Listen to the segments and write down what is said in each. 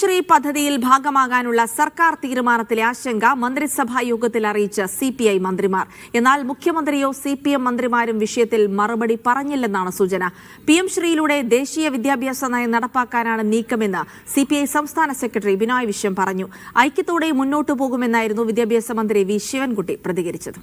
ശ്രീ പദ്ധതിയിൽ ഭാഗമാകാനുള്ള സർക്കാർ തീരുമാനത്തിലെ ആശങ്ക മന്ത്രിസഭാ യോഗത്തിൽ അറിയിച്ച CPI മന്ത്രിമാർ. എന്നാൽ മുഖ്യമന്ത്രിയോ CPM മന്ത്രിമാരും വിഷയത്തിൽ മറുപടി പറഞ്ഞില്ലെന്നാണ് സൂചന. PM ശ്രീയിലൂടെ ദേശീയ വിദ്യാഭ്യാസ നയം നടപ്പാക്കാനാണ് നീക്കമെന്ന് CPI സംസ്ഥാന സെക്രട്ടറി ബിനോയ് വിശ്വം പറഞ്ഞു. ഐക്യത്തോടെ മുന്നോട്ടു പോകുമെന്നായിരുന്നു വിദ്യാഭ്യാസ മന്ത്രി വി ശിവൻകുട്ടി പ്രതികരിച്ചത്.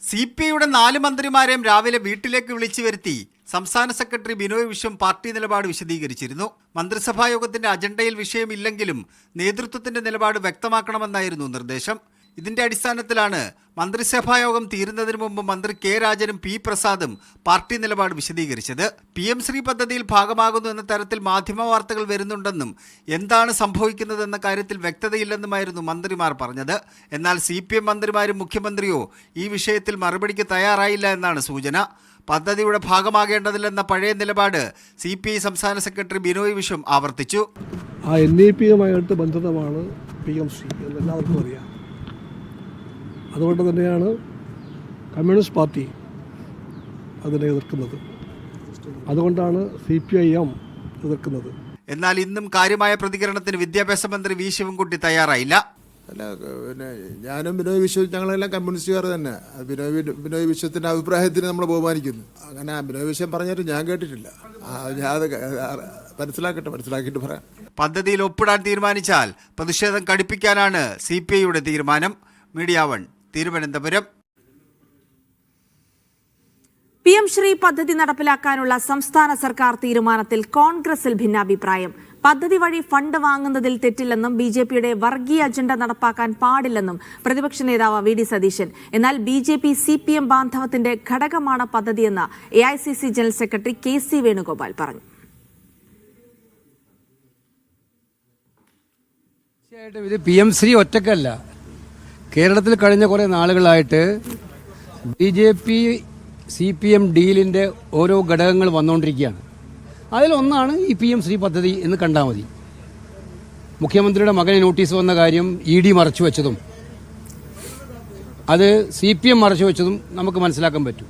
CPIയുടെ 4 മന്ത്രിമാരെയും രാവിലെ വീട്ടിലേക്ക് വിളിച്ചു വരുത്തി സംസ്ഥാന സെക്രട്ടറി ബിനോയ് വിശ്വം പാർട്ടി നിലപാട് വിശദീകരിച്ചിരുന്നു. മന്ത്രിസഭാ യോഗത്തിന്റെ അജണ്ടയിൽ വിഷയമില്ലെങ്കിലും നേതൃത്വത്തിന്റെ നിലപാട് വ്യക്തമാക്കണമെന്നായിരുന്നു നിർദ്ദേശം. ഇതിന്റെ അടിസ്ഥാനത്തിലാണ് മന്ത്രിസഭാ യോഗം തീരുന്നതിന് മുമ്പ് മന്ത്രി K രാജനും P പ്രസാദും പാർട്ടി നിലപാട് വിശദീകരിച്ചത്. PM ശ്രീ പദ്ധതിയിൽ ഭാഗമാകുന്നു എന്ന തരത്തിൽ മാധ്യമ വാർത്തകൾ വരുന്നുണ്ടെന്നും എന്താണ് സംഭവിക്കുന്നതെന്ന കാര്യത്തിൽ വ്യക്തതയില്ലെന്നുമായിരുന്നു മന്ത്രിമാർ പറഞ്ഞത്. എന്നാൽ CPM മന്ത്രിമാരും മുഖ്യമന്ത്രിയോ ഈ വിഷയത്തിൽ മറുപടിക്ക് തയ്യാറായില്ല എന്നാണ് സൂചന. പദ്ധതിയുടെ ഭാഗമാകേണ്ടതില്ലെന്ന പഴയ നിലപാട് CPI സംസ്ഥാന സെക്രട്ടറി ബിനോയ് വിശ്വം ആവർത്തിച്ചു. NEP-യുമായിട്ട് ബന്ധമാണ് PM ശ്രീ എന്ന് എല്ലാവർക്കും അറിയാം. അതുകൊണ്ട് തന്നെയാണ് കമ്മ്യൂണിസ്റ്റ് പാർട്ടി അതിനെ എതിർക്കുന്നത്. അതുകൊണ്ടാണ് CPIM എതിർക്കുന്നത്. എന്നാൽ ഇന്നും കാര്യമായ പ്രതികരണത്തിന് വിദ്യാഭ്യാസ മന്ത്രി വി ശിവൻകുട്ടി തയ്യാറായില്ല. അല്ല, പിന്നെ ഞാനും ബിനോയ് വിശ്വം ഞങ്ങളെല്ലാം കമ്മ്യൂണിസ്റ്റുകാർ തന്നെ. ബിനോയ് വിശ്വത്തിൻ്റെ അഭിപ്രായത്തിന് നമ്മൾ ബഹുമാനിക്കുന്നു. അങ്ങനെ ബിനോയ് വിശ്വം പറഞ്ഞിട്ട് ഞാൻ കേട്ടിട്ടില്ല. ഞാൻ അത് മനസ്സിലാക്കിയിട്ട് പറയാം. പദ്ധതിയിൽ ഒപ്പിടാൻ തീരുമാനിച്ചാൽ പ്രതിഷേധം കടുപ്പിക്കാനാണ് CPIയുടെ തീരുമാനം. മീഡിയ 1 തിരുവനന്തപുരം. PM ശ്രീ പദ്ധതി നടപ്പിലാക്കാനുള്ള സംസ്ഥാന സർക്കാർ തീരുമാനത്തിൽ കോൺഗ്രസിൽ ഭിന്നാഭിപ്രായം. പദ്ധതി വഴി ഫണ്ട് വാങ്ങുന്നതിൽ തെറ്റില്ലെന്നും BJPയുടെ വർഗീയ അജണ്ട നടപ്പാക്കാൻ പാടില്ലെന്നും പ്രതിപക്ഷ നേതാവ് VD സതീശൻ. എന്നാൽ BJP CPM ബാന്ധവത്തിന്റെ ഘടകമാണ് പദ്ധതിയെന്ന് AICC general secretary KC Venugopal പറഞ്ഞു. ഇത് PM ശ്രീ ഒറ്റക്കല്ല. കേരളത്തിൽ കഴിഞ്ഞ കുറേ നാളുകളായിട്ട് BJP CPM ഡീലിൻ്റെ ഓരോ ഘടകങ്ങൾ വന്നുകൊണ്ടിരിക്കുകയാണ്. അതിലൊന്നാണ് ഈ PM ശ്രീ പദ്ധതി എന്ന് കണ്ടാൽ മതി. മുഖ്യമന്ത്രിയുടെ മകന് നോട്ടീസ് വന്ന കാര്യം ED മറച്ചു വെച്ചതും അത് CPM മറച്ചു വെച്ചതും നമുക്ക് മനസ്സിലാക്കാൻ പറ്റും.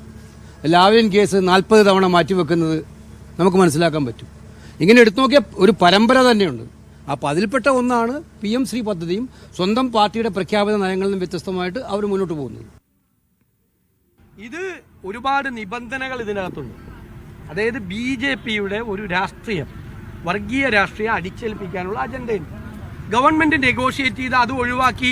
ലാവ്ലിൻ കേസ് 40 തവണ മാറ്റിവെക്കുന്നത് നമുക്ക് മനസ്സിലാക്കാൻ പറ്റും. ഇങ്ങനെ എടുത്തു നോക്കിയ ഒരു പരമ്പര തന്നെയുണ്ട്. അപ്പോൾ അതിൽപ്പെട്ട ഒന്നാണ് PM ശ്രീ പദ്ധതിയും സ്വന്തം പാർട്ടിയുടെ പ്രഖ്യാപിത നയങ്ങളിൽ നിന്നും വ്യത്യസ്തമായിട്ട് അവർ മുന്നോട്ട് പോകുന്നത്. ഇത് ഒരുപാട് നിബന്ധനകൾ ഇതിനകത്തുണ്ട്. അതായത് BJPയുടെ ഒരു രാഷ്ട്രീയം, വർഗീയ രാഷ്ട്രീയം അടിച്ചേൽപ്പിക്കാനുള്ള അജണ്ടയുണ്ട്. ഗവൺമെൻറ് നെഗോഷിയേറ്റ് ചെയ്ത് അത് ഒഴിവാക്കി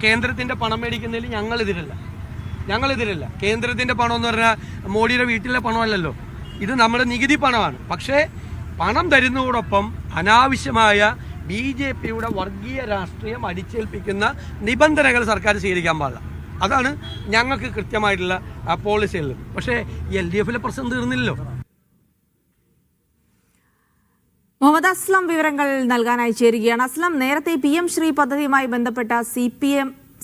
കേന്ദ്രത്തിൻ്റെ പണം മേടിക്കുന്നതിൽ ഞങ്ങളെതിരല്ല. കേന്ദ്രത്തിൻ്റെ പണം എന്ന് പറഞ്ഞാൽ മോഡിയുടെ വീട്ടിലെ പണമല്ലല്ലോ, ഇത് നമ്മുടെ നികുതി പണമാണ്. പക്ഷേ പണം തരുന്നതോടൊപ്പം അനാവശ്യമായ BJPയുടെ വർഗീയ രാഷ്ട്രീയം അടിച്ചേൽപ്പിക്കുന്ന നിബന്ധനകൾ സർക്കാർ സ്വീകരിക്കാൻ പാടില്ല. അതാണ് ഞങ്ങൾക്ക് കൃത്യമായിട്ടുള്ള പോളിസികൾ. പക്ഷേ LDFിലെ പ്രശ്നം തീർന്നില്ലല്ലോ. മുഹമ്മദ് അസ്ലം വിവരങ്ങൾ നൽകാനായി ചേരുകയാണ്. അസ്ലം, നേരത്തെ PM ശ്രീ പദ്ധതിയുമായി ബന്ധപ്പെട്ട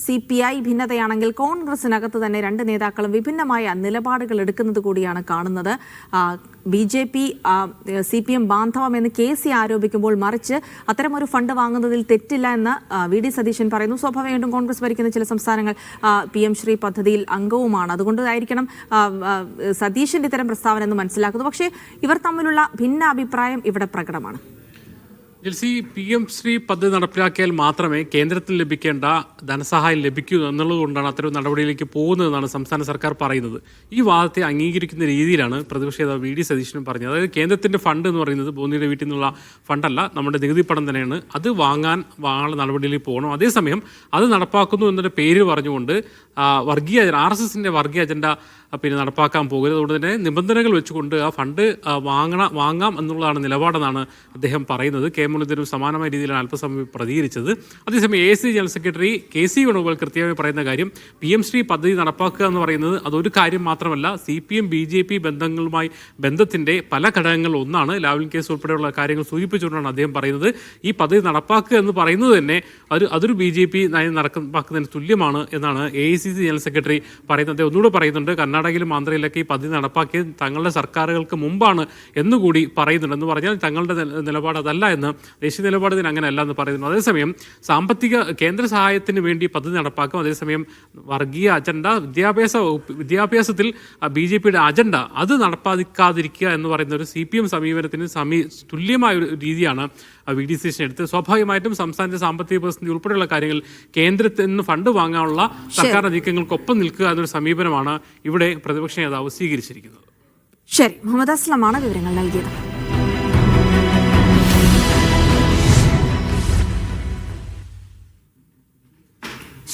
CPI ഭിന്നതയാണെങ്കിൽ കോൺഗ്രസിനകത്ത് തന്നെ 2 നേതാക്കളും വിഭിന്നമായ നിലപാടുകൾ എടുക്കുന്നത് കൂടിയാണ് കാണുന്നത്. BJP CPM ബാന്ധവം എന്ന് KC ആരോപിക്കുമ്പോൾ മറിച്ച് അത്തരമൊരു ഫണ്ട് വാങ്ങുന്നതിൽ തെറ്റില്ല എന്ന് VD സതീശൻ പറയുന്നു. സ്വാഭാവികമായിട്ടും കോൺഗ്രസ് ഭരിക്കുന്ന ചില സംസ്ഥാനങ്ങൾ PM ശ്രീ പദ്ധതിയിൽ അംഗവുമാണ്. അതുകൊണ്ടായിരിക്കണം സതീശന്റെ ഇത്തരം പ്രസ്താവന എന്ന് മനസ്സിലാക്കുന്നത്. പക്ഷേ ഇവർ തമ്മിലുള്ള ഭിന്നാഭിപ്രായം ഇവിടെ പ്രകടമാണ്. PM ശ്രീ പദ്ധതി നടപ്പിലാക്കിയാൽ മാത്രമേ കേന്ദ്രത്തിൽ ലഭിക്കേണ്ട ധനസഹായം ലഭിക്കൂ എന്നുള്ളതുകൊണ്ടാണ് അത്തരം നടപടിയിലേക്ക് പോകുന്നതെന്നാണ് സംസ്ഥാന സർക്കാർ പറയുന്നത്. ഈ വാദത്തെ അംഗീകരിക്കുന്ന രീതിയിലാണ് പ്രതിപക്ഷ നേതാവ് VD സതീശനും പറഞ്ഞത്. അതായത് കേന്ദ്രത്തിൻ്റെ ഫണ്ട് എന്ന് പറയുന്നത് ബോന്നിയുടെ വീട്ടിൽ നിന്നുള്ള ഫണ്ടല്ല, നമ്മുടെ നികുതി പണം തന്നെയാണ്. അത് വാങ്ങാനുള്ള നടപടിയിലേക്ക് പോകണം. അതേസമയം അത് നടപ്പാക്കുന്നു എന്നൊരു പേര് പറഞ്ഞുകൊണ്ട് വർഗീയ RSSന്റെ വർഗീയ അജണ്ട നടപ്പാക്കാൻ പോകരുത്. അതുകൊണ്ട് തന്നെ നിബന്ധനകൾ വെച്ചുകൊണ്ട് ആ ഫണ്ട് വാങ്ങാം എന്നുള്ളതാണ് നിലപാടെന്നാണ് അദ്ദേഹം പറയുന്നത്. K മുരളീധരനും സമാനമായ രീതിയിലാണ് അല്പസമയം പ്രതികരിച്ചത്. അതേസമയം AICC general secretary KC Venugopal കൃത്യമായി പറയുന്ന കാര്യം PM ശ്രീ പദ്ധതി നടപ്പാക്കുക എന്ന് പറയുന്നത് അതൊരു കാര്യം മാത്രമല്ല, CPM BJP ബന്ധത്തിൻ്റെ പല ഘടകങ്ങളിൽ ഒന്നാണ്. ലാവ്ലിൻ കേസ് ഉൾപ്പെടെയുള്ള കാര്യങ്ങൾ സൂചിപ്പിച്ചുകൊണ്ടാണ് അദ്ദേഹം പറയുന്നത് ഈ പദ്ധതി നടപ്പാക്കുക എന്ന് പറയുന്നത് തന്നെ അതൊരു BJP നയം നടപ്പാക്കുന്നതിന് തുല്യമാണ് എന്നാണ് AICC ജനറൽ സെക്രട്ടറി പറയുന്നത്. അദ്ദേഹം ഒന്നുകൂടെ പറയുന്നുണ്ട്, കർണാടക കർണാടകയിലും ആന്ധ്രയിലൊക്കെ ഈ പദ്ധതി നടപ്പാക്കിയത് തങ്ങളുടെ സർക്കാരുകൾക്ക് മുമ്പാണ് എന്നുകൂടി പറയുന്നുണ്ട്. എന്ന് പറഞ്ഞാൽ തങ്ങളുടെ നിലപാട് അതല്ല എന്ന്, ദേശീയ നിലപാട് ഇതിന് അങ്ങനെയല്ല എന്ന് പറയുന്നു. അതേസമയം കേന്ദ്ര സഹായത്തിന് വേണ്ടി പദ്ധതി നടപ്പാക്കും. അതേസമയം വർഗീയ അജണ്ട, വിദ്യാഭ്യാസത്തിൽ BJPയുടെ അജണ്ട അത് നടപ്പാക്കാതിരിക്കുക എന്ന് പറയുന്ന ഒരു CPM സമീപനത്തിന് തുല്യമായ ഒരു രീതിയാണ് VD സതീശൻ എടുത്തത്. സ്വാഭാവികമായിട്ടും സംസ്ഥാനത്തെ സാമ്പത്തിക പ്രതിസന്ധി ഉൾപ്പെടെയുള്ള കാര്യങ്ങൾ കേന്ദ്രത്തിൽ നിന്ന് ഫണ്ട് വാങ്ങാനുള്ള സർക്കാർ നീക്കങ്ങൾക്കൊപ്പം നിൽക്കുക എന്നൊരു സമീപനമാണ് ഇവിടെ പ്രതിപക്ഷ നേതാവ് സ്വീകരിച്ചിരിക്കുന്നത്. ശരി, മുഹമ്മദ് അസ്ലമാണ് വിവരങ്ങൾ നൽകിയത്.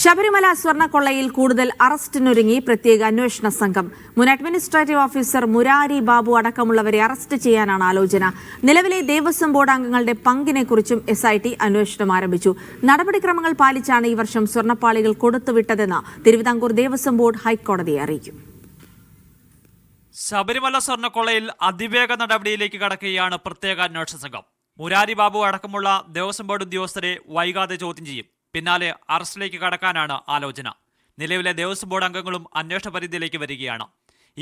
ശബരിമല സ്വർണ്ണക്കൊള്ളയിൽ കൂടുതൽ അറസ്റ്റിനൊരുങ്ങി പ്രത്യേക അന്വേഷണ സംഘം. മുൻ അഡ്മിനിസ്ട്രേറ്റീവ് ഓഫീസർ മുരാരി ബാബു അടക്കമുള്ളവരെ അറസ്റ്റ് ചെയ്യാനാണ് ആലോചന. നിലവിലെ ദേവസ്വം ബോർഡ് അംഗങ്ങളുടെ പങ്കിനെക്കുറിച്ചും SIT അന്വേഷണം ആരംഭിച്ചു. നടപടിക്രമങ്ങൾ പാലിച്ചാണ് ഈ വർഷം സ്വർണ്ണപ്പാളികൾ കൊടുത്തുവിട്ടതെന്ന് തിരുവിതാംകൂർ ദേവസ്വം ബോർഡ് ഹൈക്കോടതിയെ അറിയിക്കും. ശബരിമല സ്വർണ്ണക്കൊള്ളയിൽ അതിവേഗ നടപടിയിലേക്ക് കടക്കുകയാണ് പ്രത്യേക അന്വേഷണ സംഘം. മുരാരി ബാബു അടക്കമുള്ള ദേവസ്വം ബോർഡ് ഉദ്യോഗസ്ഥരെ വൈകാതെ ചോദ്യം ചെയ്യും. പിന്നാലെ അറസ്റ്റിലേക്ക് കടക്കാനാണ് ആലോചന. നിലവിലെ ദേവസ്വം ബോർഡ് അംഗങ്ങളും അന്വേഷണ പരിധിയിലേക്ക് വരികയാണ്.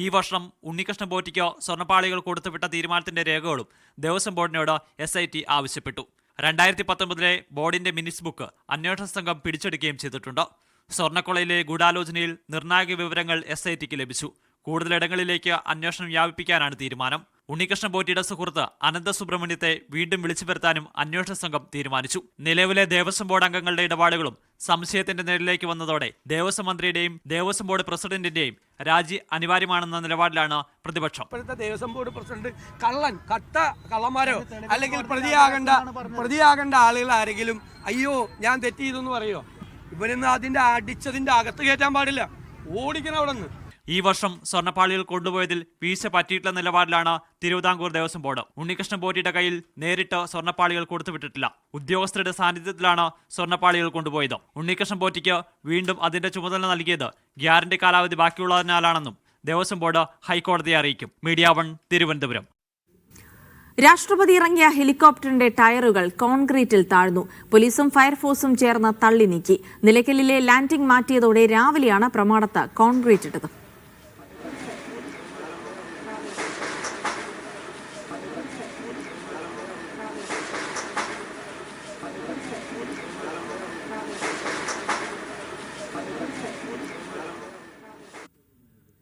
ഈ വർഷം ഉണ്ണികൃഷ്ണൻ പോറ്റിക്ക് സ്വർണ്ണപ്പാളികൾ കൊടുത്തുവിട്ട തീരുമാനത്തിന്റെ രേഖകളും ദേവസ്വം ബോർഡിനോട് SIT ആവശ്യപ്പെട്ടു. 2019 ബോർഡിന്റെ മിനിറ്റ്സ് ബുക്ക് അന്വേഷണ സംഘം പിടിച്ചെടുക്കുകയും ചെയ്തിട്ടുണ്ട്. സ്വർണ്ണക്കൊള്ളയിലെ ഗൂഢാലോചനയിൽ നിർണായക വിവരങ്ങൾ SITക്ക് ലഭിച്ചു. കൂടുതലിടങ്ങളിലേക്ക് അന്വേഷണം വ്യാപിപ്പിക്കാനാണ് തീരുമാനം. ഉണ്ണികൃഷ്ണൻ പോറ്റിയുടെ സുഹൃത്ത് അനന്തസുബ്രഹ്മണ്യത്തെ വീണ്ടും വിളിച്ചു വരുത്താനും അന്വേഷണ സംഘം തീരുമാനിച്ചു. നിലവിലെ ദേവസ്വം ബോർഡ് അംഗങ്ങളുടെ ഇടപാടുകളും സംശയത്തിന്റെ നിഴലിലേക്ക് വന്നതോടെ ദേവസ്വം മന്ത്രിയുടെയും ദേവസ്വം ബോർഡ് പ്രസിഡന്റിന്റെയും രാജി അനിവാര്യമാണെന്ന നിലപാടിലാണ് പ്രതിപക്ഷം. ഇപ്പോഴത്തെ ദേവസ്വം ബോർഡ് പ്രസിഡന്റ് കള്ളന്മാരോ അല്ലെങ്കിൽ പ്രതിയാകേണ്ട ആളുകൾ ആരെങ്കിലും അയ്യോ ഞാൻ തെറ്റ് ചെയ്തെന്ന് പറയോ? ഇവരൊന്നും അതിന്റെ അടിച്ചതിന്റെ അകത്ത് കയറ്റാൻ പാടില്ല, ഓടിക്കണം അവിടെ നിന്ന്. ഈ വർഷം സ്വർണ്ണപ്പാളികൾ കൊണ്ടുപോയതിൽ വീഴ്ച പറ്റിയിട്ടുള്ള നിലപാടിലാണ് തിരുവിതാംകൂർ ദേവസ്വം ബോർഡ്. ഉണ്ണികൃഷ്ണൻ പോറ്റിയുടെ കയ്യിൽ നേരിട്ട് സ്വർണ്ണപ്പാളികൾ കൊടുത്തുവിട്ടിട്ടില്ല. ഉദ്യോഗസ്ഥരുടെ സാന്നിധ്യത്തിലാണ് സ്വർണ്ണപ്പാളികൾ കൊണ്ടുപോയത്. ഉണ്ണികൃഷ്ണൻ പോറ്റിക്ക് വീണ്ടും അതിന്റെ ചുമതല നൽകിയത് ഗ്യാരണ്ടി കാലാവധി ബാക്കിയുള്ളതിനാലാണെന്നും ദേവസ്വം ബോർഡ് ഹൈക്കോടതിയെ അറിയിക്കും. മീഡിയ 1 തിരുവനന്തപുരം. രാഷ്ട്രപതി ഇറങ്ങിയ ഹെലികോപ്റ്ററിന്റെ ടയറുകൾ കോൺക്രീറ്റിൽ താഴ്ന്നു. പോലീസും ഫയർഫോഴ്സും ചേർന്ന് തള്ളി നീക്കി. നിലയ്ക്കലിലെ ലാൻഡിംഗ് മാറ്റിയതോടെ രാവിലെയാണ് പ്രമാടത്ത് കോൺക്രീറ്റ് ഇട്ടത്.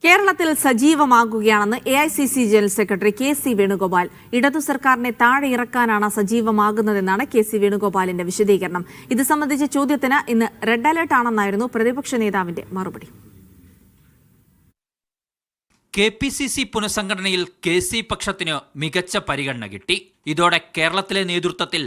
കേരളത്തിൽ സജീവമാകുകയാണെന്ന് AICC general secretary KC Venugopal. ഇടതു സർക്കാരിനെ താഴെ ഇറക്കാനാണ് സജീവമാകുന്നതെന്നാണ് KC വേണുഗോപാലിന്റെ വിശദീകരണം. ഇത് സംബന്ധിച്ച ചോദ്യത്തിന് ഇന്ന് റെഡ് അലർട്ട് ആണെന്നായിരുന്നു പ്രതിപക്ഷ നേതാവിന്റെ മറുപടി. KPCC പുനഃസംഘടനയിൽ KC പക്ഷത്തിന് മികച്ച പരിഗണന കിട്ടി. ഇതോടെ കേരളത്തിലെ നേതൃത്വത്തിൽ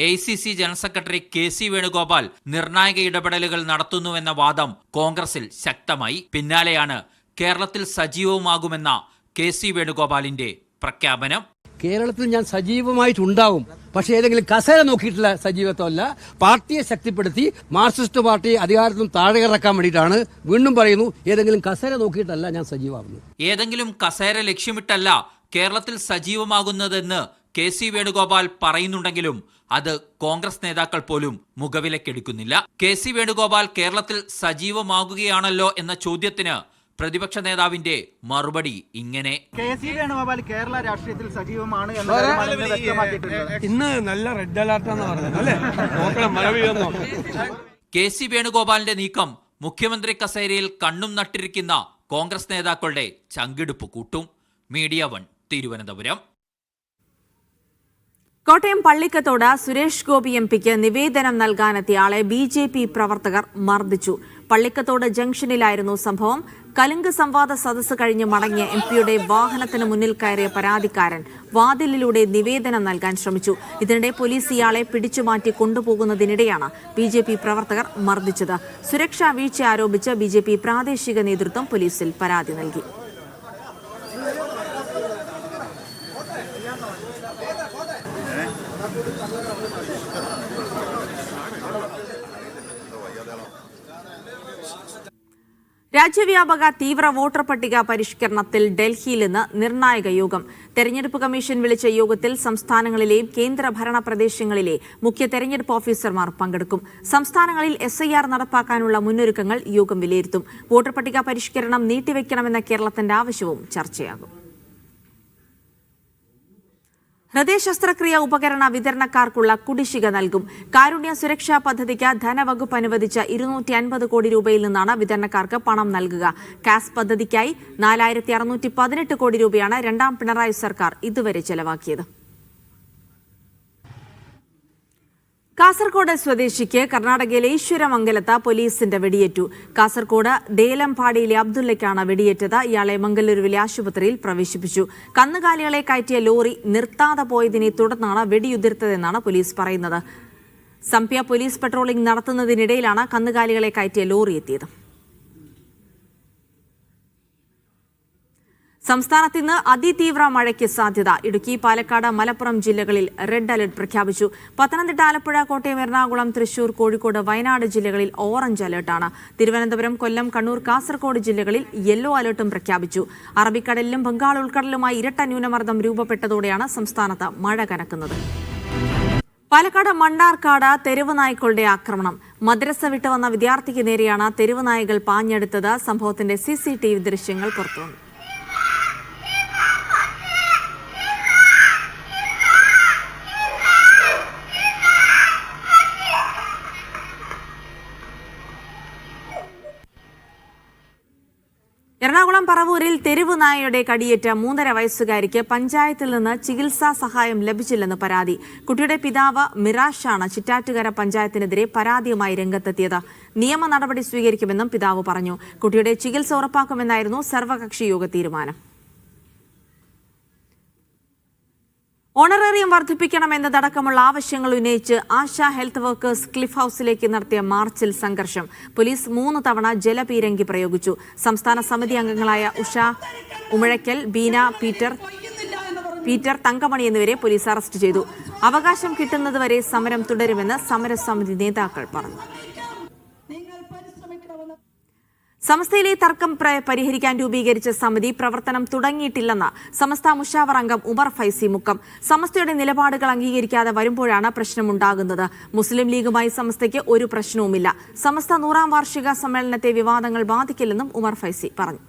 AICC general secretary KC Venugopal നിർണായക ഇടപെടലുകൾ നടത്തുന്നുവെന്ന വാദം കോൺഗ്രസിൽ ശക്തമായി. പിന്നാലെയാണ് കേരളത്തിൽ സജീവമാകുമെന്ന KC വേണുഗോപാലിന്റെ പ്രഖ്യാപനം. കേരളത്തിൽ ഞാൻ സജീവമായിട്ടുണ്ടാവും, പക്ഷേ ഏതെങ്കിലും കസേര നോക്കിയിട്ടുള്ള സജീവത്വമല്ല. പാർട്ടിയെ ശക്തിപ്പെടുത്തി മാർക്സിസ്റ്റ് പാർട്ടിയെ അധികാരത്തിൽ താഴെ ഇറക്കാൻ വേണ്ടിയിട്ടാണ്. വീണ്ടും പറയുന്നു, ഏതെങ്കിലും കസേര നോക്കിയിട്ടല്ല ഞാൻ സജീവമാകുന്നത്. ഏതെങ്കിലും കസേര ലക്ഷ്യമിട്ടല്ല കേരളത്തിൽ സജീവമാകുന്നതെന്ന് KC വേണുഗോപാൽ പറയുന്നുണ്ടെങ്കിലും അത് കോൺഗ്രസ് നേതാക്കൾ പോലും മുഖവിലക്കെടുക്കുന്നില്ല. KC വേണുഗോപാൽ കേരളത്തിൽ സജീവമാകുകയാണല്ലോ എന്ന ചോദ്യത്തിന് പ്രതിപക്ഷ നേതാവിന്റെ മറുപടി ഇങ്ങനെ: KC വേണുഗോപാൽ കേരള രാഷ്ട്രീയത്തിൽ സജീവമാണ് എന്ന് വ്യക്തമാക്കിയിട്ടുണ്ട്. ഇന്ന് നല്ല റെഡ് അലർട്ടാന്ന് പറഞ്ഞത് അല്ലേ? നോക്കണം, മഴ പെയ്യുന്നോ. KC വേണുഗോപാലിന്റെ നീക്കം മുഖ്യമന്ത്രി കസേരയിൽ കണ്ണും നട്ടിരിക്കുന്ന കോൺഗ്രസ് നേതാക്കളുടെ ചങ്കിടുപ്പ് കൂട്ടും. മീഡിയ 1 തിരുവനന്തപുരം. കോട്ടയം പള്ളിക്കത്തോട് സുരേഷ് ഗോപി MPക്ക് നിവേദനം നൽകാനെത്തിയ ആളെ BJP പ്രവർത്തകർ മർദ്ദിച്ചു. പള്ളിക്കത്തോട് ജംഗ്ഷനിലായിരുന്നു സംഭവം. കലുങ്ക് സംവാദ സദസ്സ് കഴിഞ്ഞ് മടങ്ങിയ MPയുടെ വാഹനത്തിന് മുന്നിൽ കയറിയ പരാതിക്കാരൻ വാതിലിലൂടെ നിവേദനം നൽകാൻ ശ്രമിച്ചു. ഇതിനിടെ പോലീസ് ഇയാളെ പിടിച്ചുമാറ്റി കൊണ്ടുപോകുന്നതിനിടെയാണ് BJP പ്രവർത്തകർ മർദ്ദിച്ചത്. സുരക്ഷാ വീഴ്ച ആരോപിച്ച് BJP പ്രാദേശിക നേതൃത്വം പോലീസിൽ പരാതി നൽകി. രാജ്യവ്യാപക തീവ്ര വോട്ടർ പട്ടിക പരിഷ്കരണത്തിൽ ഡൽഹിയിൽ ഇന്ന് നിർണായക യോഗം. തെരഞ്ഞെടുപ്പ് കമ്മീഷൻ വിളിച്ച യോഗത്തിൽ സംസ്ഥാനങ്ങളിലെയും കേന്ദ്രഭരണ പ്രദേശങ്ങളിലെ മുഖ്യ തെരഞ്ഞെടുപ്പ് ഓഫീസർമാർ പങ്കെടുക്കും. സംസ്ഥാനങ്ങളിൽ SIR നടപ്പാക്കാനുള്ള മുന്നൊരുക്കങ്ങൾ യോഗം വിലയിരുത്തും. വോട്ടർ പട്ടിക പരിഷ്കരണം നീട്ടിവെക്കണമെന്ന കേരളത്തിന്റെ ആവശ്യവും ചർച്ചയാകും. ഹൃദയ ശസ്ത്രക്രിയ ഉപകരണ വിതരണക്കാർക്കുള്ള കുടിശ്ശിക നൽകും. കാരുണ്യ സുരക്ഷാ പദ്ധതിക്ക് ധനവകുപ്പ് അനുവദിച്ച 250 കോടി രൂപയിൽ നിന്നാണ് വിതരണക്കാർക്ക് പണം നൽകുക. കാസ് പദ്ധതിക്കായി 4618 കോടി രൂപയാണ് രണ്ടാം പിണറായി സർക്കാർ ഇതുവരെ ചെലവാക്കിയത്. കാസർകോട് സ്വദേശിക്ക് കർണാടകയിലെ ഈശ്വരമംഗലത്ത് പോലീസിന്റെ വെടിയേറ്റു. കാസർകോട് ദേലംപാടിയിലെ അബ്ദുള്ളയ്ക്കാണ് വെടിയേറ്റത്. ഇയാളെ മംഗലൂരുവിലെ ആശുപത്രിയിൽ പ്രവേശിപ്പിച്ചു. കന്നുകാലികളെ കയറ്റിയ ലോറി നിർത്താതെ പോയതിനെ തുടർന്നാണ് വെടിയുതിർത്തതെന്നാണ് പോലീസ് പറയുന്നത്. സംപ്യ പോലീസ് പട്രോളിംഗ് നടത്തുന്നതിനിടയിലാണ് കന്നുകാലികളെ കയറ്റിയ ലോറി എത്തിയത്. സംസ്ഥാനത്ത് ഇന്ന് അതിതീവ്ര മഴയ്ക്ക് സാധ്യത. ഇടുക്കി, പാലക്കാട്, മലപ്പുറം ജില്ലകളിൽ റെഡ് അലർട്ട് പ്രഖ്യാപിച്ചു. പത്തനംതിട്ട, ആലപ്പുഴ, കോട്ടയം, എറണാകുളം, തൃശൂർ, കോഴിക്കോട്, വയനാട് ജില്ലകളിൽ ഓറഞ്ച് അലർട്ടാണ്. തിരുവനന്തപുരം, കൊല്ലം, കണ്ണൂർ, കാസർഗോഡ് ജില്ലകളിൽ യെല്ലോ അലർട്ടും പ്രഖ്യാപിച്ചു. അറബിക്കടലിലും ബംഗാൾ ഉൾക്കടലുമായി ഇരട്ട ന്യൂനമർദ്ദം രൂപപ്പെട്ടതോടെയാണ് സംസ്ഥാനത്ത് മഴ കനക്കുന്നത്. പാലക്കാട് മണ്ണാർക്കാട് തെരുവ് നായ്ക്കളുടെ ആക്രമണം. മദ്രസ വിട്ടു വന്ന വിദ്യാർത്ഥിക്ക് നേരെയാണ് തെരുവ് നായകൾ പാഞ്ഞെടുത്തത്. സംഭവത്തിന്റെ CCTV ദൃശ്യങ്ങൾ പുറത്തുവന്നു. എറണാകുളം പറവൂരിൽ തെരുവ് നായയുടെ കടിയേറ്റ 3.5 വയസ്സുകാരിക്ക് പഞ്ചായത്തിൽ നിന്ന് ചികിത്സാ സഹായം ലഭിച്ചില്ലെന്ന് പരാതി. കുട്ടിയുടെ പിതാവ് മിറാഷാണ് ചിറ്റാറ്റുകര പഞ്ചായത്തിനെതിരെ പരാതിയുമായി രംഗത്തെത്തിയത്. നിയമ നടപടി സ്വീകരിക്കുമെന്നും പിതാവ് പറഞ്ഞു. കുട്ടിയുടെ ചികിത്സ ഉറപ്പാക്കുമെന്നായിരുന്നു സർവകക്ഷി യോഗ തീരുമാനം. ഓണറേറിയം വർദ്ധിപ്പിക്കണമെന്നതടക്കമുള്ള ആവശ്യങ്ങൾ ഉന്നയിച്ച് ആശാ ഹെൽത്ത് വർക്കേഴ്സ് ക്ലിഫ് ഹൌസിലേക്ക് നടത്തിയ മാർച്ചിൽ സംഘർഷം. പോലീസ് 3 തവണ ജലപീരങ്കി പ്രയോഗിച്ചു. സംസ്ഥാന സമിതി അംഗങ്ങളായ ഉഷ ഉമഴയ്ക്കൽ, ബീന, പീറ്റർ തങ്കമണി എന്നിവരെ പോലീസ് അറസ്റ്റ് ചെയ്തു. അവകാശം കിട്ടുന്നതുവരെ സമരം തുടരുമെന്ന് സമരസമിതി നേതാക്കൾ പറഞ്ഞു. സമസ്തയിലെ തർക്കം പരിഹരിക്കാൻ രൂപീകരിച്ച സമിതി പ്രവർത്തനം തുടങ്ങിയിട്ടില്ലെന്ന് സമസ്ത മുഷാവർ അംഗം ഉമർ ഫൈസി മുക്കം. സമസ്തയുടെ നിലപാടുകൾ അംഗീകരിക്കാതെ വരുമ്പോഴാണ് പ്രശ്നമുണ്ടാകുന്നത്. മുസ്ലിം ലീഗുമായി സമസ്തയ്ക്ക് ഒരു പ്രശ്നവുമില്ല. സമസ്ത 100ാം വാർഷിക സമ്മേളനത്തെ വിവാദങ്ങൾ ബാധിക്കില്ലെന്നും ഉമർ ഫൈസി പറഞ്ഞു.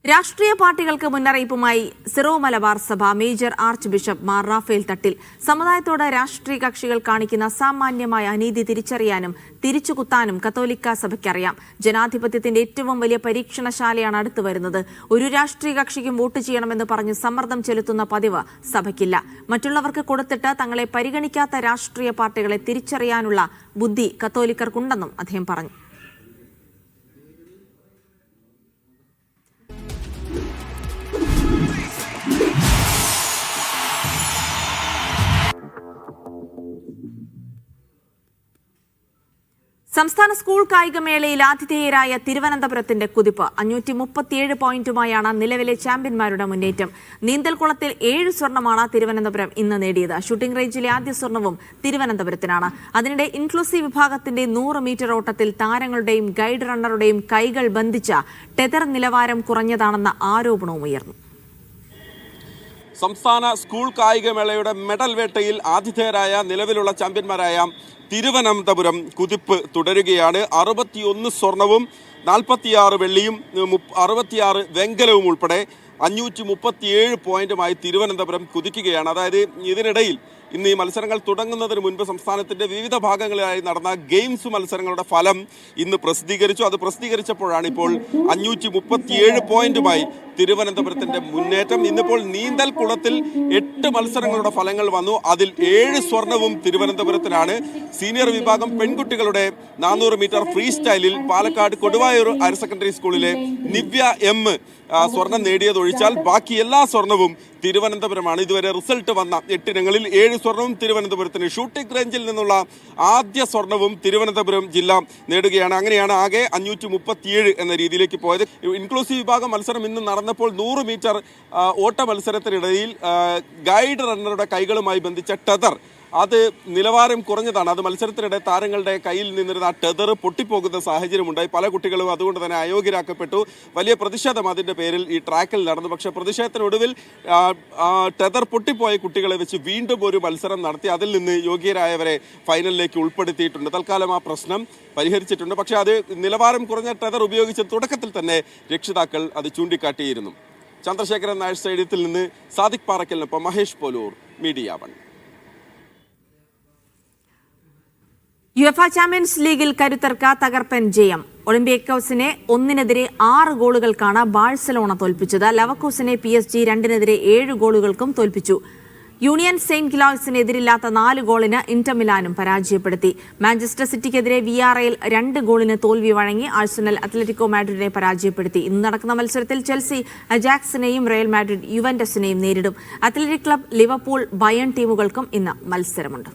രാഷ്ട്രീയ പാർട്ടികൾക്ക് മുന്നറിയിപ്പുമായി സിറോ മലബാർ സഭ major archbishop Mar Raphael Thattil. സമുദായത്തോട് രാഷ്ട്രീയ കക്ഷികൾ കാണിക്കുന്ന സാമാന്യമായ അനീതി തിരിച്ചറിയാനും തിരിച്ചുകുത്താനും കത്തോലിക്ക സഭയ്ക്കറിയാം. ജനാധിപത്യത്തിന്റെ ഏറ്റവും വലിയ പരീക്ഷണശാലയാണ് അടുത്തു വരുന്നത്. ഒരു രാഷ്ട്രീയ കക്ഷിക്കും വോട്ട് ചെയ്യണമെന്ന് പറഞ്ഞ് സമ്മർദ്ദം ചെലുത്തുന്ന പതിവ് സഭയ്ക്കില്ല. മറ്റുള്ളവർക്ക് കൊടുത്തിട്ട് തങ്ങളെ പരിഗണിക്കാത്ത രാഷ്ട്രീയ പാർട്ടികളെ തിരിച്ചറിയാനുള്ള ബുദ്ധി കത്തോലിക്കർക്കുണ്ടെന്നും അദ്ദേഹം പറഞ്ഞു. സംസ്ഥാന സ്കൂൾ കായികമേളയിൽ ആതിഥേയരായ തിരുവനന്തപുരത്തിന്റെ കുതിപ്പ്. 537 പോയിന്റുമായാണ് നിലവിലെ ചാമ്പ്യന്മാരുടെ മുന്നേറ്റം. നീന്തൽക്കുളത്തിൽ 7 സ്വർണമാണ് തിരുവനന്തപുരം ഇന്ന് നേടിയത്. ഷൂട്ടിംഗ് റേഞ്ചിലെ ആദ്യ സ്വർണവും തിരുവനന്തപുരത്തിനാണ്. അതിനിടെ ഇൻക്ലൂസീവ് വിഭാഗത്തിന്റെ 100 മീറ്റർ ഓട്ടത്തിൽ താരങ്ങളുടെയും ഗൈഡ് റണ്ണറുടെയും കൈകൾ ബന്ധിച്ച ടെതർ നിലവാരം കുറഞ്ഞതാണെന്ന ആരോപണവും ഉയർന്നു. സംസ്ഥാന സ്കൂൾ കായികമേളയുടെ മെഡൽ വേട്ടയിൽ ആതിഥേയരായ നിലവിലുള്ള ചാമ്പ്യന്മാരായ തിരുവനന്തപുരം കുതിപ്പ് തുടരുകയാണ്. 61 സ്വർണവും 46 വെള്ളിയും 66 വെങ്കലവും ഉൾപ്പെടെ 537 പോയിന്റുമായി തിരുവനന്തപുരം കുതിക്കുകയാണ്. അതായത് ഇതിനിടയിൽ ഇന്ന് ഈ മത്സരങ്ങൾ തുടങ്ങുന്നതിന് മുൻപ് സംസ്ഥാനത്തിന്റെ വിവിധ ഭാഗങ്ങളിലായി നടന്ന ഗെയിംസ് മത്സരങ്ങളുടെ ഫലം ഇന്ന് പ്രസിദ്ധീകരിച്ചു. അത് പ്രസിദ്ധീകരിച്ചപ്പോഴാണ് ഇപ്പോൾ 537 പോയിന്റുമായി തിരുവനന്തപുരത്തിന്റെ മുന്നേറ്റം. ഇന്നിപ്പോൾ നീന്തൽ കുളത്തിൽ 8 മത്സരങ്ങളുടെ ഫലങ്ങൾ വന്നു. അതിൽ 7 സ്വർണവും തിരുവനന്തപുരത്തിനാണ്. സീനിയർ വിഭാഗം പെൺകുട്ടികളുടെ 400 മീറ്റർ ഫ്രീ സ്റ്റൈലിൽ പാലക്കാട് കൊടുവായൂർ ഹയർ സെക്കൻഡറി സ്കൂളിലെ നിവ്യ M സ്വർണം നേടിയതൊഴിച്ചാൽ ബാക്കി എല്ലാ സ്വർണവും തിരുവനന്തപുരമാണ്. ഇതുവരെ റിസൾട്ട് വന്ന 8 ഇനങ്ങളിൽ 7 സ്വർണവും തിരുവനന്തപുരത്തിന്. ഷൂട്ടിംഗ് റേഞ്ചിൽ നിന്നുള്ള ആദ്യ സ്വർണവും തിരുവനന്തപുരം ജില്ല നേടുകയാണ്. അങ്ങനെയാണ് ആകെ 537 എന്ന രീതിയിലേക്ക് പോയത്. ഇൻക്ലൂസീവ് വിഭാഗം മത്സരം ഇന്ന് നടന്നപ്പോൾ 100 മീറ്റർ ഓട്ട മത്സരത്തിനിടയിൽ ഗൈഡ് റണ്ണറുടെ കൈകളുമായി ബന്ധിച്ച ടെതർ അത് നിലവാരം കുറഞ്ഞതാണ്. അത് മത്സരത്തിനിടെ താരങ്ങളുടെ കയ്യിൽ നിന്നിരുന്ന ആ ടെതർ പൊട്ടിപ്പോകുന്ന സാഹചര്യമുണ്ടായി. പല കുട്ടികളും അതുകൊണ്ട് തന്നെ അയോഗ്യരാക്കപ്പെട്ടു. വലിയ പ്രതിഷേധം അതിൻ്റെ പേരിൽ ഈ ട്രാക്കിൽ നടന്നു. പക്ഷേ പ്രതിഷേധത്തിനൊടുവിൽ ടെതർ പൊട്ടിപ്പോയ കുട്ടികളെ വെച്ച് വീണ്ടും ഒരു മത്സരം നടത്തി അതിൽ നിന്ന് യോഗ്യരായവരെ ഫൈനലിലേക്ക് ഉൾപ്പെടുത്തിയിട്ടുണ്ട്. തൽക്കാലം ആ പ്രശ്നം പരിഹരിച്ചിട്ടുണ്ട്. പക്ഷേ അത് നിലവാരം കുറഞ്ഞ ടെതർ ഉപയോഗിച്ച തുടക്കത്തിൽ തന്നെ രക്ഷിതാക്കൾ അത് ചൂണ്ടിക്കാട്ടിയിരുന്നു. ചന്ദ്രശേഖരൻ നായർ സ്റ്റേഡിയത്തിൽ നിന്ന് സാദിഖ് പാറക്കലിനൊപ്പം Mahesh Polur, media 1. UEFA champions ലീഗിൽ കരുത്തർക്ക് തകർപ്പൻ ജയം. ഒളിമ്പിയാക്കോസിനെ 1-നെതിരെ 6 ഗോളുകൾക്കാണ് ബാഴ്സലോണ തോൽപ്പിച്ചത്. ലെവർകൂസനെ PSG 2-നെതിരെ 7 ഗോളുകൾക്കും തോൽപ്പിച്ചു. യൂണിയൻ സെയിന്റ് ഗിലോയ്സിനെതിരില്ലാത്ത 4 ഗോളിന് ഇന്റർ മിലാനും പരാജയപ്പെടുത്തി. മാഞ്ചസ്റ്റർ സിറ്റിക്കെതിരെ വിയാറയിൽ 2 ഗോളിന് തോൽവി വഴങ്ങി ആഴ്സണൽ അത്ലറ്റിക്കോ മാഡ്രിഡിനെ പരാജയപ്പെടുത്തി. ഇന്ന് നടക്കുന്ന മത്സരത്തിൽ ചെൽസി അജാക്സിനെയും റയൽ മാഡ്രിഡ് യുവന്റസിനെയും നേരിടും. അത്ലറ്റിക് ക്ലബ്, ലിവർപൂൾ, ബയേൺ ടീമുകൾക്കും ഇന്ന് മത്സരമുണ്ട്.